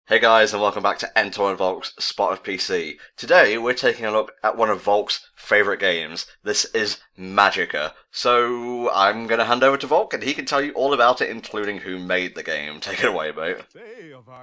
Hey guys, and welcome back to NTom and Volk's Spot of PC. Today we're taking a look at one of Volk's favourite games. This is Magicka. So I'm going to hand over to Volk and he can tell you all about it, including who made the game. Take it away, mate.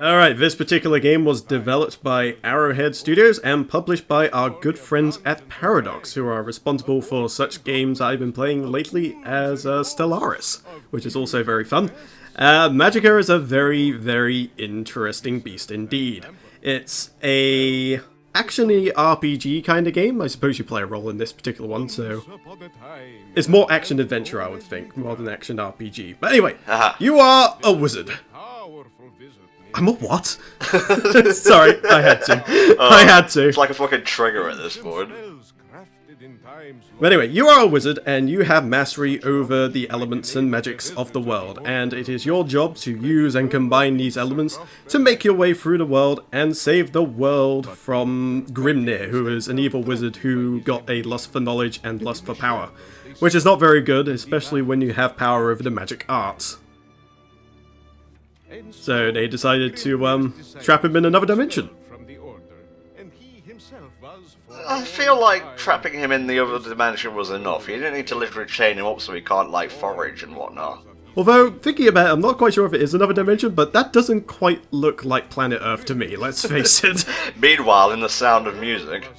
Alright, this particular game was developed by Arrowhead Studios and published by our good friends at Paradox, who are responsible for such games I've been playing lately as Stellaris, which is also very fun. Magicka is a very, very interesting beast indeed. It's a action-y RPG kind of game. I suppose you play a role in this particular one, so it's more action-adventure, I would think, more than action RPG. But anyway, you are a wizard. I'm a what? Sorry, I had to. I had to. It's like a fucking trigger at this point. But anyway, you are a wizard and you have mastery over the elements and magics of the world, and it is your job to use and combine these elements to make your way through the world and save the world from Grimnir, who is an evil wizard who got a lust for knowledge and lust for power, which is not very good, especially when you have power over the magic arts. So they decided to trap him in another dimension. I feel like trapping him in the other dimension was enough. You didn't need to literally chain him up so he can't, like, forage and whatnot. Although, thinking about it, I'm not quite sure if it is another dimension, but that doesn't quite look like planet Earth to me, let's face it. Meanwhile, in The Sound of Music...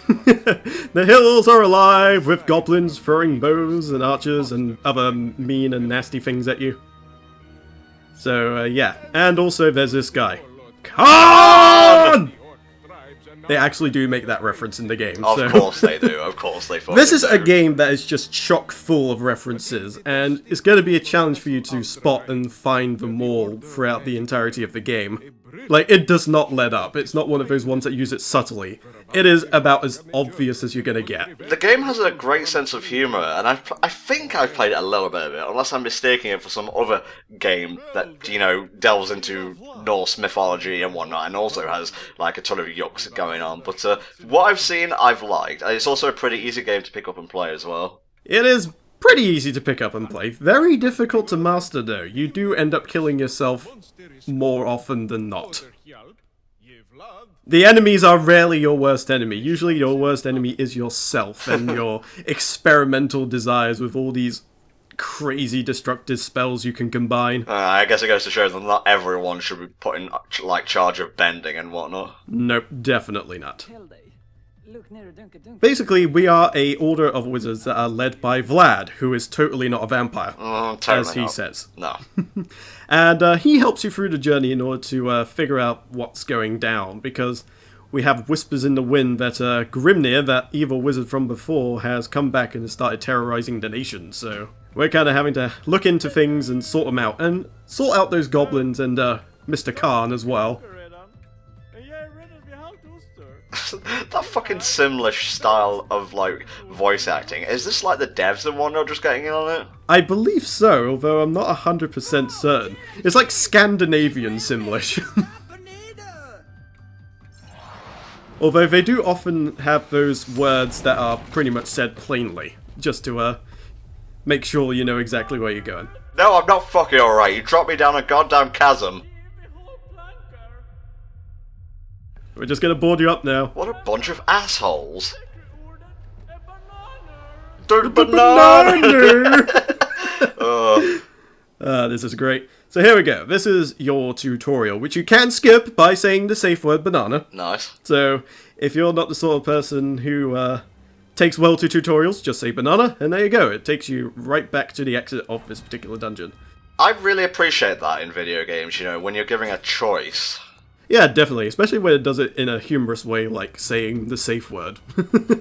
The hills are alive with goblins throwing bows and archers and other mean and nasty things at you. So, yeah. And also there's this guy. Khan! They actually do make that reference in the game. Of course they do, of course they fucking This is a do. game that is just chock full of references, and it's going to be a challenge for you to spot and find them all throughout the entirety of the game. Like, it does not let up. It's not one of those ones that use it subtly. It is about as obvious as you're going to get. The game has a great sense of humour, and I think I've played it a little bit of it, unless I'm mistaking it for some other game that, you know, delves into Norse mythology and whatnot, and also has, like, a ton of yucks going on. But what I've seen, I've liked. It's also a pretty easy game to pick up and play as well. It is pretty easy to pick up and play. Very difficult to master, though. You do end up killing yourself more often than not. The enemies are rarely your worst enemy. Usually your worst enemy is yourself and your experimental desires with all these crazy destructive spells you can combine. I guess it goes to show that not everyone should be put in, like, charge of bending and whatnot. Nope, definitely not. Basically, we are a order of wizards that are led by Vlad, who is totally not a vampire, Totally as he not. says. No. And he helps you through the journey in order to figure out what's going down, because we have whispers in the wind that Grimnir, that evil wizard from before, has come back and has started terrorizing the nation, so we're kind of having to look into things and sort them out, and sort out those goblins and Mr. Khan as well. That fucking Simlish style of, like, voice acting. Is this like the devs and whatnot just getting in on it? I believe so, although I'm not 100% certain. It's like Scandinavian Simlish. Although they do often have those words that are pretty much said plainly, just to make sure you know exactly where you're going. No, I'm not fucking alright. You dropped me down a goddamn chasm. We're just gonna board you up now. What a bunch of assholes. The banana! This is great. So here we go. This is your tutorial, which you can skip by saying the safe word banana. Nice. So if you're not the sort of person who takes well to tutorials, just say banana, and there you go. It takes you right back to the exit of this particular dungeon. I really appreciate that in video games, you know, when you're giving a choice. Yeah, definitely, especially when it does it in a humorous way, like saying the safe word.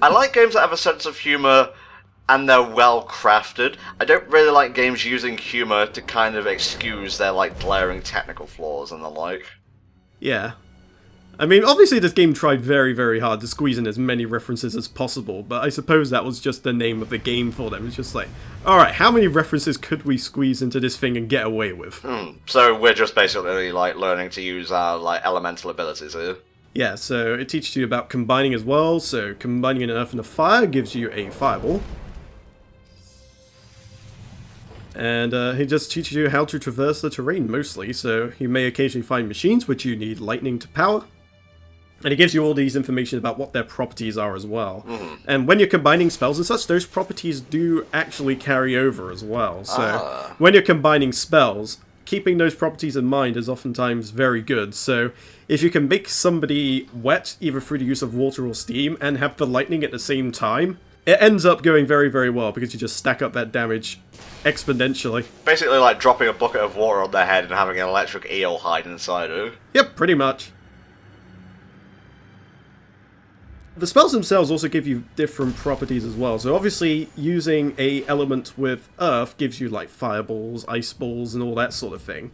I like games that have a sense of humour and they're well crafted. I don't really like games using humour to kind of excuse their, like, glaring technical flaws and the like. Yeah. I mean, obviously this game tried very, very hard to squeeze in as many references as possible, but I suppose that was just the name of the game for them. It's just like, alright, how many references could we squeeze into this thing and get away with? So we're just basically, like, learning to use our, like, elemental abilities here. Yeah, so it teaches you about combining as well, so combining an earth and a fire gives you a fireball. And he just teaches you how to traverse the terrain mostly, so you may occasionally find machines which you need lightning to power. And it gives you all these information about what their properties are as well. And when you're combining spells and such, those properties do actually carry over as well. So when you're combining spells, keeping those properties in mind is oftentimes very good. So if you can make somebody wet, either through the use of water or steam, and have the lightning at the same time, it ends up going very, very well, because you just stack up that damage exponentially. Basically like dropping a bucket of water on their head and having an electric eel hide inside it. Yep, pretty much. The spells themselves also give you different properties as well. So obviously, using a element with earth gives you like fireballs, ice balls, and all that sort of thing.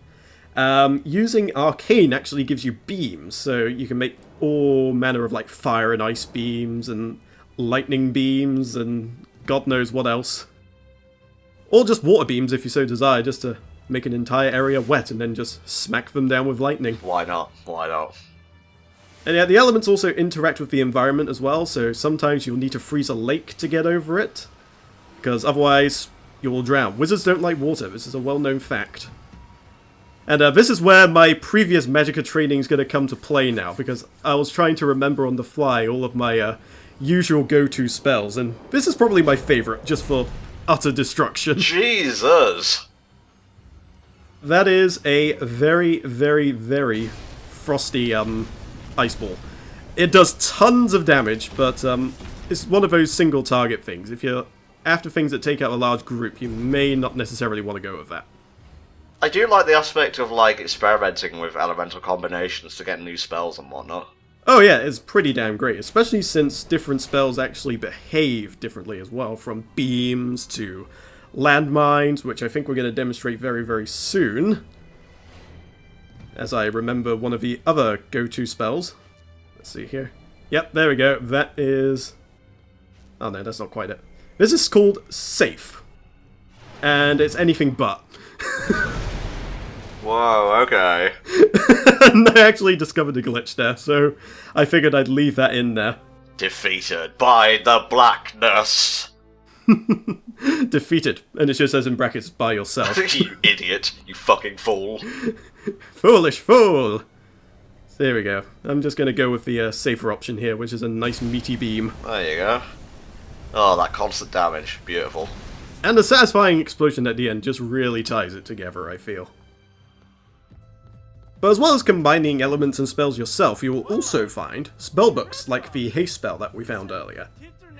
Using arcane actually gives you beams, so you can make all manner of like fire and ice beams and lightning beams and God knows what else. Or just water beams if you so desire, just to make an entire area wet and then just smack them down with lightning. Why not? Why not? And yeah, the elements also interact with the environment as well, so sometimes you'll need to freeze a lake to get over it, because otherwise you will drown. Wizards don't like water, this is a well-known fact. And this is where my previous Magicka training is going to come to play now, because I was trying to remember on the fly all of my usual go-to spells, and this is probably my favourite, just for utter destruction. Jesus! That is a very, very, very frosty, ice ball. It does tons of damage, but it's one of those single target things. If you're after things that take out a large group, you may not necessarily want to go with that. I do like the aspect of like experimenting with elemental combinations to get new spells and whatnot. Oh yeah, it's pretty damn great, especially since different spells actually behave differently as well, from beams to landmines, which I think we're going to demonstrate very, very soon. As I remember one of the other go-to spells. Let's see here. Yep, there we go. That is... Oh no, that's not quite it. This is called Safe. And it's anything but. Whoa, okay. And I actually discovered a glitch there, so I figured I'd leave that in there. Defeated by the blackness. Defeated. And it just says in brackets, by yourself. You idiot. You fucking fool. Foolish fool! There we go. I'm just going to go with the safer option here, which is a nice meaty beam. There you go. Oh, that constant damage. Beautiful. And the satisfying explosion at the end just really ties it together, I feel. But as well as combining elements and spells yourself, you will also find spellbooks, like the haste spell that we found earlier.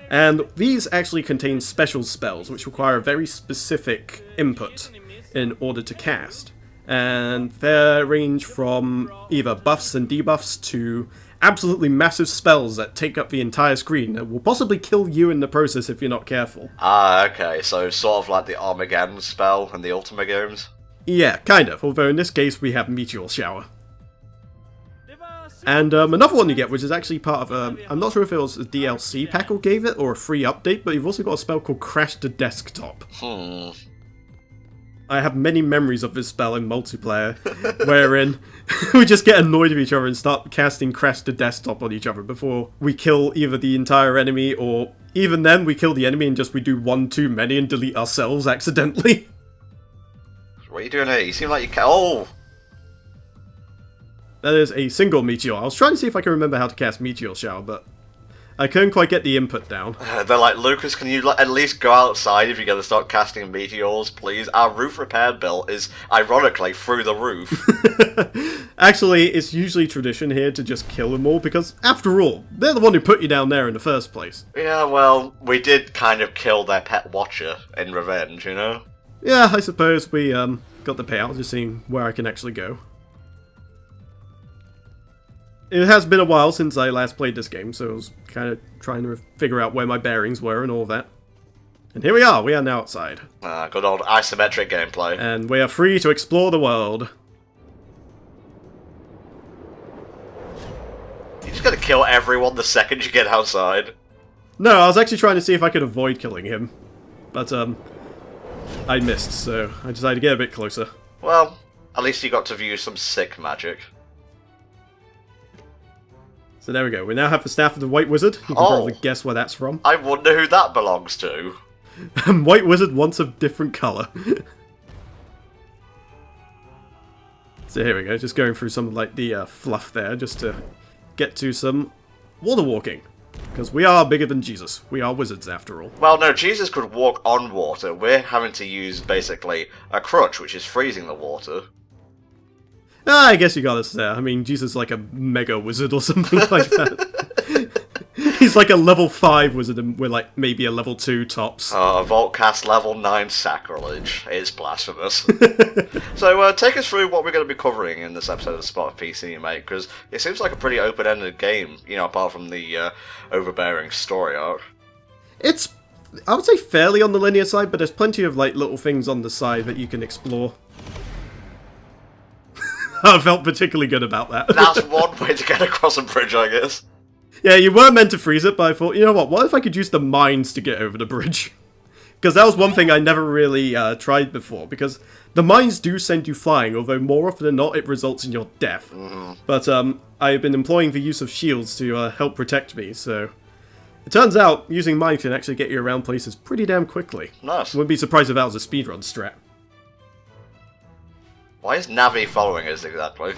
And these actually contain special spells, which require a very specific input in order to cast. And they range from either buffs and debuffs to absolutely massive spells that take up the entire screen and will possibly kill you in the process if you're not careful. Ah, okay, so sort of like the Armageddon spell in the Ultima games? Yeah, kind of, although in this case we have Meteor Shower. And another one you get, which is actually part of, I'm not sure if it was a DLC pack or gave it, or a free update, but you've also got a spell called Crash to Desktop. I have many memories of this spell in multiplayer, wherein we just get annoyed with each other and start casting Crash to Desktop on each other before we kill either the entire enemy, or even then we kill the enemy and just we do one too many and delete ourselves accidentally. What are you doing here? You seem like you can— Oh! That is a single meteor. I was trying to see if I can remember how to cast Meteor Shower, but I couldn't quite get the input down. They're like, Lucas, can you at least go outside if you're going to start casting meteors, please? Our roof repair bill is, ironically, through the roof. Actually, it's usually tradition here to just kill them all, because, after all, they're the one who put you down there in the first place. Yeah, well, we did kind of kill their pet watcher in revenge, you know? Yeah, I suppose we got the payout, just seeing where I can actually go. It has been a while since I last played this game, so I was kind of trying to figure out where my bearings were and all that. And here we are now outside. Good old isometric gameplay. And we are free to explore the world. You're just gonna kill everyone the second you get outside. No, I was actually trying to see if I could avoid killing him. But, I missed, so I decided to get a bit closer. Well, at least you got to view some sick magic. So there we go. We now have the Staff of the White Wizard. You can probably guess where that's from. I wonder who that belongs to. White Wizard once of different colour. So here we go, just going through some of like the fluff there, just to get to some water walking. Because we are bigger than Jesus. We are wizards, after all. Well, no, Jesus could walk on water. We're having to use, basically, a crutch, which is freezing the water. I guess you got us there. I mean, Jesus is like a mega wizard or something like that. He's like a level 5 wizard, and we're like maybe a level 2 tops. Volk cast level 9 sacrilege. It's blasphemous. So, take us through what we're going to be covering in this episode of Spot of PC, mate, because it seems like a pretty open-ended game, you know, apart from the overbearing story arc. It's, I would say, fairly on the linear side, but there's plenty of like little things on the side that you can explore. I felt particularly good about that. That's one way to get across a bridge, I guess. Yeah, you were meant to freeze it, but I thought, you know what if I could use the mines to get over the bridge? Because that was one thing I never really tried before, because the mines do send you flying, although more often than not it results in your death. Mm-hmm. But I've been employing the use of shields to help protect me, so it turns out using mines can actually get you around places pretty damn quickly. Nice. Wouldn't be surprised if that was a speedrun strat. Why is Navi following us exactly?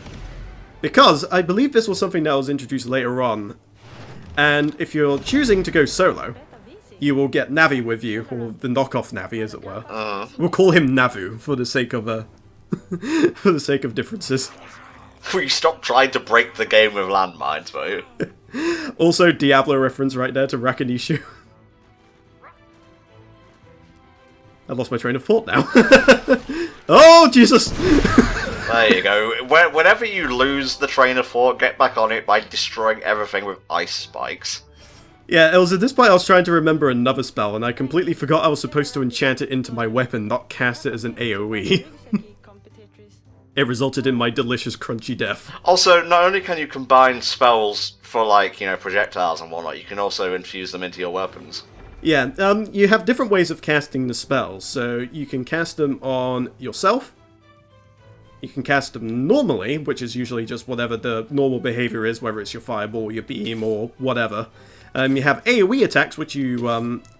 Because I believe this was something that was introduced later on. And if you're choosing to go solo, you will get Navi with you, or the knockoff Navi, as it were. We'll call him Navu for the sake of for the sake of differences. Will you stop trying to break the game with landmines, mate? Also, Diablo reference right there to Rakanishu. I lost my train of thought now. Oh, Jesus! There you go. Whenever you lose the train of thought, get back on it by destroying everything with ice spikes. Yeah, it was at this point I was trying to remember another spell, and I completely forgot I was supposed to enchant it into my weapon, not cast it as an AoE. It resulted in my delicious crunchy death. Also, not only can you combine spells for, like, you know, projectiles and whatnot, you can also infuse them into your weapons. Yeah, you have different ways of casting the spells, so you can cast them on yourself. You can cast them normally, which is usually just whatever the normal behavior is, whether it's your fireball, your beam, or whatever. You have AoE attacks, which you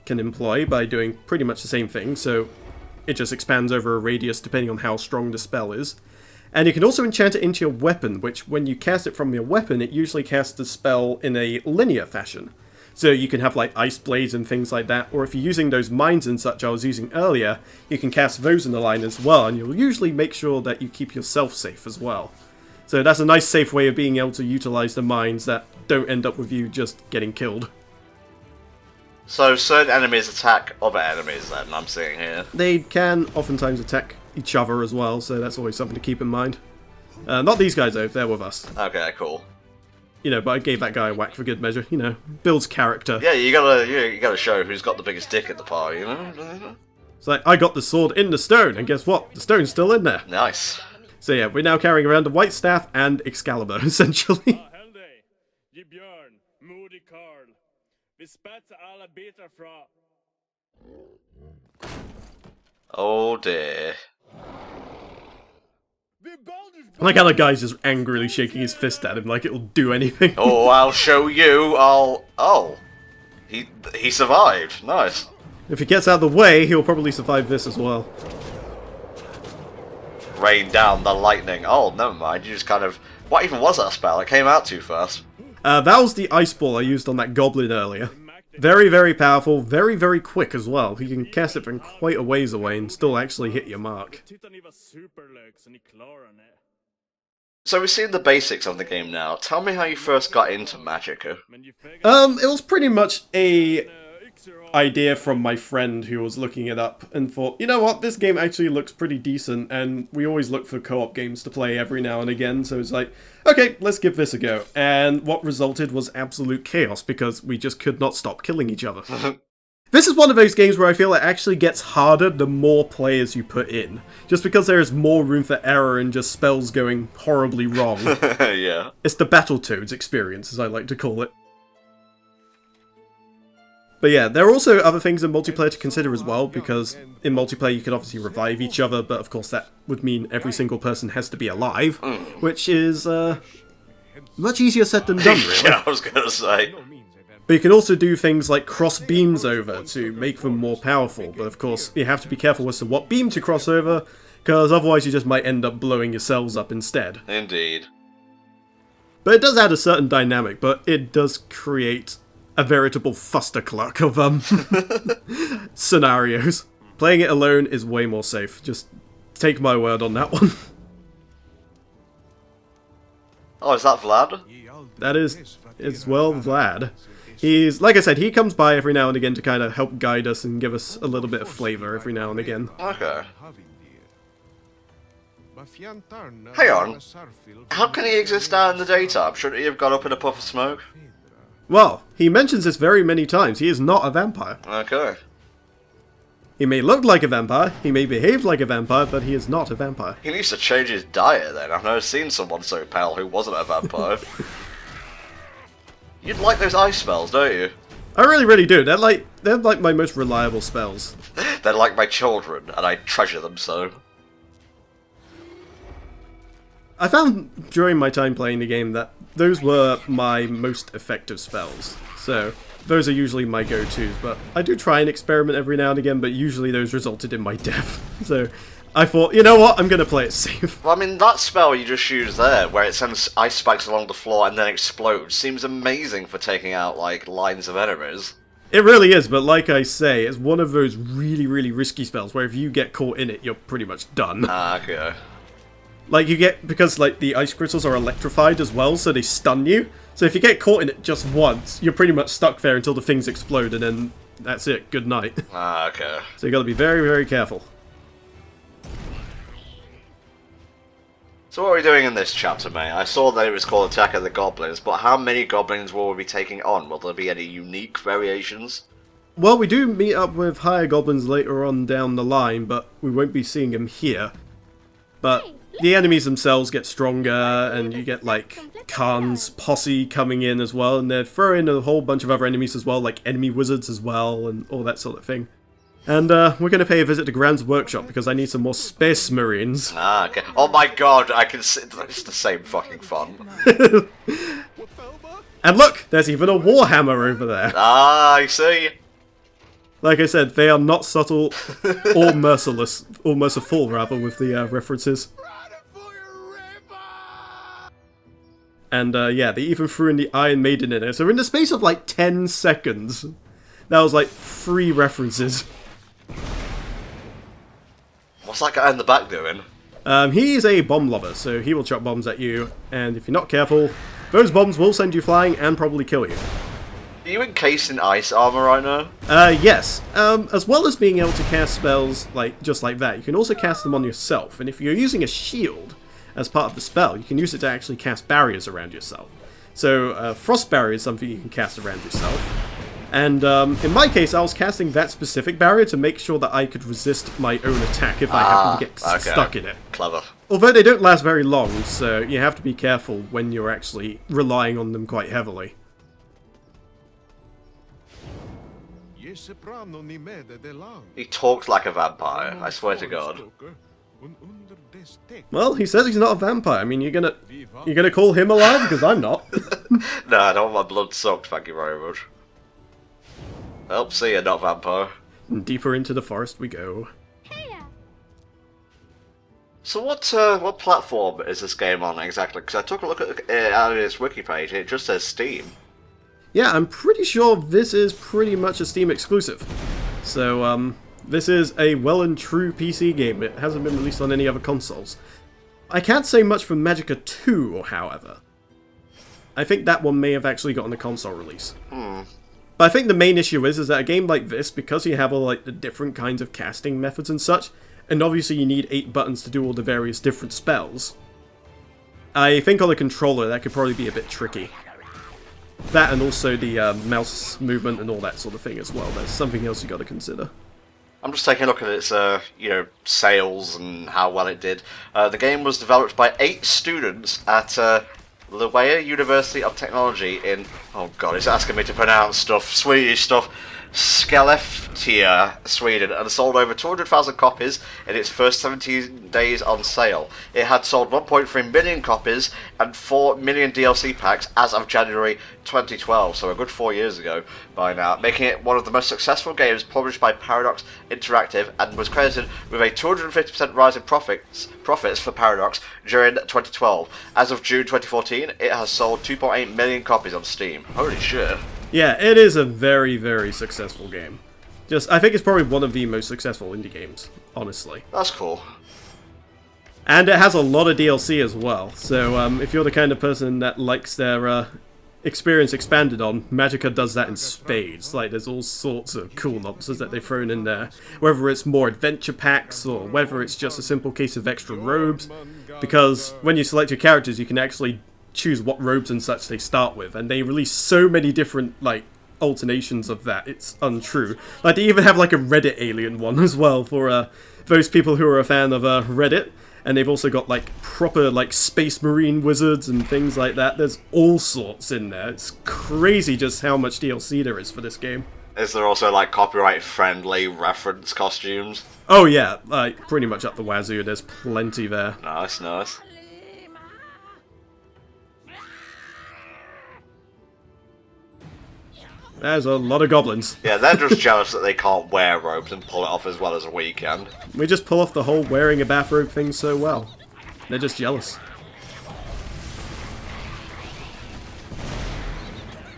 can employ by doing pretty much the same thing, so it just expands over a radius depending on how strong the spell is. And you can also enchant it into your weapon, which when you cast it from your weapon, it usually casts the spell in a linear fashion. So you can have like ice blades and things like that, or if you're using those mines and such I was using earlier, you can cast those in the line as well, and you'll usually make sure that you keep yourself safe as well. So that's a nice safe way of being able to utilize the mines that don't end up with you just getting killed. So certain enemies attack other enemies then, I'm seeing here. They can oftentimes attack each other as well, so that's always something to keep in mind. Not these guys though, they're with us. Okay, cool. You know, but I gave that guy a whack for good measure, you know, builds character. Yeah, you gotta show who's got the biggest dick at the party, you know? It's like, I got the sword in the stone, and guess what? The stone's still in there. Nice. So yeah, we're now carrying around a white staff and Excalibur, essentially. Oh dear. Like how the guy's just angrily shaking his fist at him like it'll do anything. Oh, I'll show you, Oh. He survived. Nice. If he gets out of the way, he'll probably survive this as well. Rain down the lightning. Oh, never mind. You just kind of... What even was that spell? It came out too fast. That was the ice ball I used on that goblin earlier. Very, very powerful, very, very quick as well. You can cast it from quite a ways away and still actually hit your mark. So we've seen the basics of the game now. Tell me how you first got into Magicka. It was pretty much a idea from my friend who was looking it up and thought, you know what, this game actually looks pretty decent, and we always look for co-op games to play every now and again, so it's like, okay, let's give this a go. And what resulted was absolute chaos, because we just could not stop killing each other. This is one of those games where I feel it actually gets harder the more players you put in, just because there is more room for error and just spells going horribly wrong. Yeah. It's the Battletoads experience, as I like to call it. But yeah, there are also other things in multiplayer to consider as well, because in multiplayer you can obviously revive each other, but of course that would mean every single person has to be alive, which is much easier said than done, really. Yeah, I was gonna say. But you can also do things like cross beams over to make them more powerful, but of course you have to be careful as to what beam to cross over, because otherwise you just might end up blowing your cells up instead. Indeed. But it does add a certain dynamic, but it does create a veritable fustercluck of scenarios. Playing it alone is way more safe. Just take my word on that one. Oh, is that Vlad? That is well Vlad. He's, like I said, he comes by every now and again to kind of help guide us and give us a little bit of flavor every now and again. Okay. Hang on. How can he exist now in the daytime? Shouldn't he have gone up in a puff of smoke? Well, he mentions this very many times. He is not a vampire. Okay. He may look like a vampire, he may behave like a vampire, but he is not a vampire. He needs to change his diet then. I've never seen someone so pale who wasn't a vampire. You'd like those ice spells, don't you? I really, really do. They're like my most reliable spells. They're like my children, and I treasure them so. I found during my time playing the game that those were my most effective spells. So those are usually my go-tos, but I do try and experiment every now and again, but usually those resulted in my death. So I thought, you know what, I'm going to play it safe. Well, I mean, that spell you just used there, where it sends ice spikes along the floor and then explodes, seems amazing for taking out, like, lines of enemies. It really is, but like I say, it's one of those really, really risky spells where if you get caught in it, you're pretty much done. Ah, okay. Like, you get, because, like, the ice crystals are electrified as well, so they stun you. So if you get caught in it just once, you're pretty much stuck there until the things explode, and then that's it, good night. Ah, okay. So you gotta be very, very careful. So what are we doing in this chapter, mate? I saw that it was called Attack of the Goblins, but how many goblins will we be taking on? Will there be any unique variations? Well, we do meet up with higher goblins later on down the line, but we won't be seeing them here. But the enemies themselves get stronger, and you get, like, Khan's posse coming in as well, and they're throwing a whole bunch of other enemies as well, like enemy wizards as well, and all that sort of thing. And we're going to pay a visit to Graham's workshop, because I need some more Space Marines. Ah, okay. Oh my god, I can see... It's the same fucking fun. And look, there's even a Warhammer over there. Ah, I see. Like I said, they are not subtle or merciless, or merciful rather, with the references. And yeah, they even threw in the Iron Maiden in it. So in the space of like 10 seconds, that was like 3 references. What's that guy in the back doing? He's a bomb lover, so he will chuck bombs at you, and if you're not careful, those bombs will send you flying and probably kill you. Are you encased in ice armor right now? Yes. As well as being able to cast spells like just like that, you can also cast them on yourself, and if you're using a shield as part of the spell, you can use it to actually cast barriers around yourself. So, Frost Barrier is something you can cast around yourself. And in my case, I was casting that specific barrier to make sure that I could resist my own attack if I happen to get stuck in it. Clever. Although they don't last very long, so you have to be careful when you're actually relying on them quite heavily. He talked like a vampire, I swear to God. Well, he says he's not a vampire. I mean, you're gonna call him alive? Because I'm not. No, I don't want my blood sucked, thank you very much. Oh, see ya, not vampire. Deeper into the forest we go. So what platform is this game on exactly? Because I took a look at its wiki page, it just says Steam. Yeah, I'm pretty sure this is pretty much a Steam exclusive. So, this is a well and true PC game. It hasn't been released on any other consoles. I can't say much for Magicka 2, however. I think that one may have actually gotten a console release. But I think the main issue is that a game like this, because you have all like the different kinds of casting methods and such, and obviously you need 8 buttons to do all the various different spells, I think on a controller that could probably be a bit tricky. That and also the mouse movement and all that sort of thing as well. That's something else you got to consider. I'm just taking a look at its, sales and how well it did. The game was developed by 8 students at Lewaya University of Technology in... Oh god, it's asking me to pronounce stuff, Swedish stuff. Skellefteå, Sweden, and sold over 200,000 copies in its first 17 days on sale. It had sold 1.3 million copies and 4 million DLC packs as of January 2012, so a good 4 years ago by now, making it one of the most successful games published by Paradox Interactive, and was credited with a 250% rise in profits for Paradox during 2012. As of June 2014, it has sold 2.8 million copies on Steam. Holy shit. Yeah, it is a very, very successful game. I think it's probably one of the most successful indie games, honestly. That's cool. And it has a lot of DLC as well, so if you're the kind of person that likes their experience expanded on, Magicka does that in spades. Like, there's all sorts of cool nonsense that they've thrown in there. Whether it's more adventure packs, or whether it's just a simple case of extra robes. Because when you select your characters, you can actually choose what robes and such they start with, and they release so many different, like, alternations of that, it's untrue. Like, they even have, like, a Reddit alien one as well for those people who are a fan of Reddit, and they've also got, like, proper, like, space marine wizards and things like that. There's all sorts in there. It's crazy just how much DLC there is for this game. Is there also, like, copyright-friendly reference costumes? Oh yeah, like, pretty much up the wazoo, there's plenty there. Nice, nice. There's a lot of goblins. Yeah, they're just jealous that they can't wear robes and pull it off as well as we can. We just pull off the whole wearing a bathrobe thing so well. They're just jealous.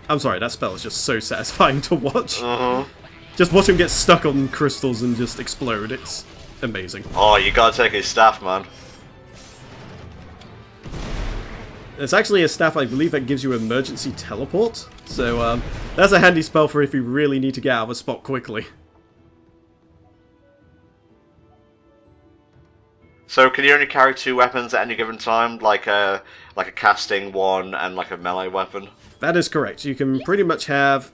I'm sorry, that spell is just so satisfying to watch. Just watch him get stuck on crystals and just explode. It's amazing. Oh, you gotta take his staff, man. It's actually a staff, I believe, that gives you emergency teleport. So, that's a handy spell for if you really need to get out of a spot quickly. So, can you only carry 2 weapons at any given time? Like a casting one and like a melee weapon? That is correct. You can pretty much have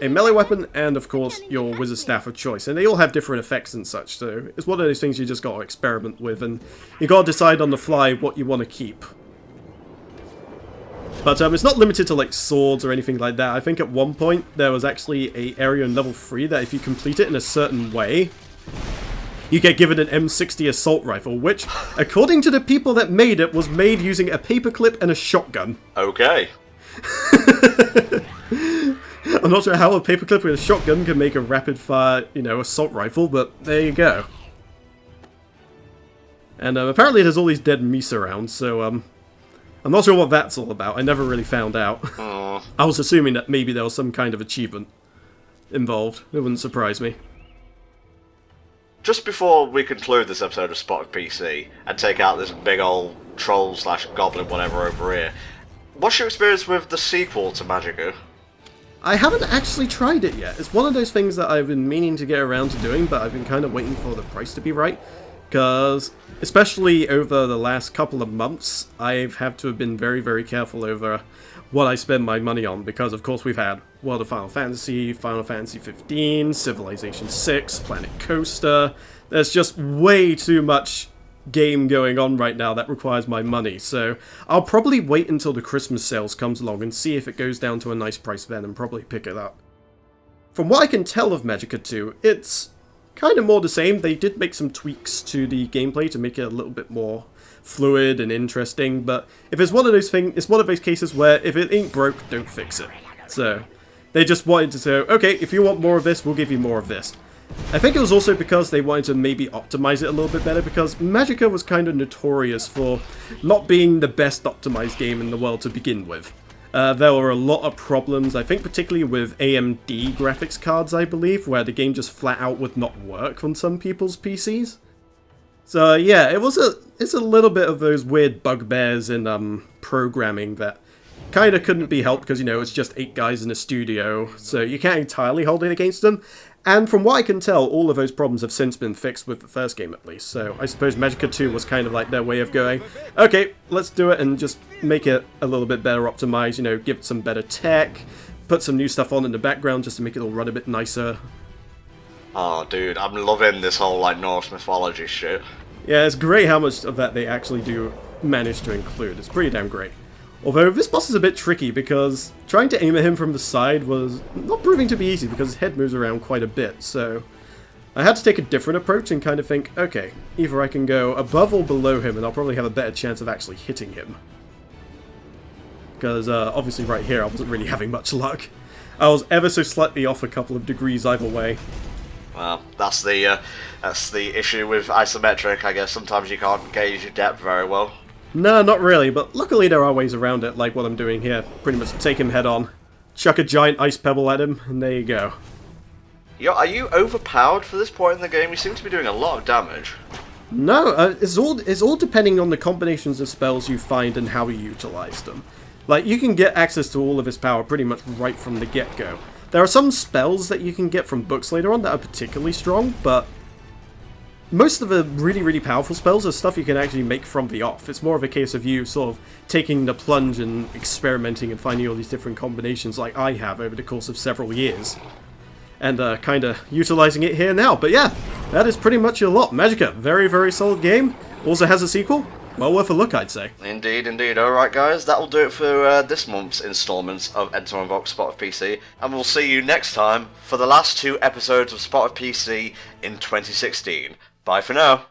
a melee weapon and, of course, your wizard staff of choice. And they all have different effects and such, so it's one of those things you just gotta experiment with, and you gotta decide on the fly what you want to keep. But it's not limited to, like, swords or anything like that. I think at one point there was actually a area in level 3 that if you complete it in a certain way, you get given an M60 assault rifle, which, according to the people that made it, was made using a paperclip and a shotgun. Okay. I'm not sure how a paperclip with a shotgun can make a rapid-fire, assault rifle, but there you go. And apparently there's all these dead meese around, so I'm not sure what that's all about. I never really found out. I was assuming that maybe there was some kind of achievement involved. It wouldn't surprise me. Just before we conclude this episode of Spotted PC and take out this big old troll / goblin whatever over here, what's your experience with the sequel to Magicka? I haven't actually tried it yet. It's one of those things that I've been meaning to get around to doing, but I've been kind of waiting for the price to be right. Because, especially over the last couple of months, I've had to have been very, very careful over what I spend my money on. Because, of course, we've had World of Final Fantasy 15, Civilization 6, Planet Coaster. There's just way too much game going on right now that requires my money. So, I'll probably wait until the Christmas sales comes along and see if it goes down to a nice price then and probably pick it up. From what I can tell of Magicka 2, it's kind of more the same. They did make some tweaks to the gameplay to make it a little bit more fluid and interesting, but if it's one of those things, it's one of those cases where if it ain't broke, don't fix it. So they just wanted to say, okay, if you want more of this, we'll give you more of this. I think it was also because they wanted to maybe optimize it a little bit better, because Magicka was kind of notorious for not being the best optimized game in the world to begin with. There were a lot of problems, I think particularly with AMD graphics cards, I believe, where the game just flat out would not work on some people's PCs. So yeah, it's a little bit of those weird bugbears in programming that kind of couldn't be helped because, it's just 8 guys in a studio, so you can't entirely hold it against them. And from what I can tell, all of those problems have since been fixed with the first game at least, so I suppose Magicka 2 was kind of like their way of going, okay, let's do it and just make it a little bit better optimized, give it some better tech, put some new stuff on in the background just to make it all run a bit nicer. Oh dude, I'm loving this whole Norse mythology shit. Yeah, it's great how much of that they actually do manage to include. It's pretty damn great. Although this boss is a bit tricky because trying to aim at him from the side was not proving to be easy because his head moves around quite a bit, so I had to take a different approach and kind of think, okay, either I can go above or below him and I'll probably have a better chance of actually hitting him. Because obviously right here I wasn't really having much luck. I was ever so slightly off a couple of degrees either way. Well, that's the issue with isometric, I guess. Sometimes you can't gauge your depth very well. No, not really, but luckily there are ways around it, like what I'm doing here. Pretty much take him head on, chuck a giant ice pebble at him, and there you go. Are you overpowered for this point in the game? You seem to be doing a lot of damage. No, it's all depending on the combinations of spells you find and how you utilize them. Like, you can get access to all of his power pretty much right from the get-go. There are some spells that you can get from books later on that are particularly strong, but most of the really powerful spells are stuff you can actually make from the off. It's more of a case of you sort of taking the plunge and experimenting and finding all these different combinations like I have over the course of several years. And kind of utilizing it here now. But yeah, that is pretty much a lot. Magicka, very solid game. Also has a sequel. Well worth a look, I'd say. Indeed. Alright guys, that'll do it for this month's installments of NTom and Volk Spot of PC, and we'll see you next time for the last 2 episodes of Spot of PC in 2016. Bye for now.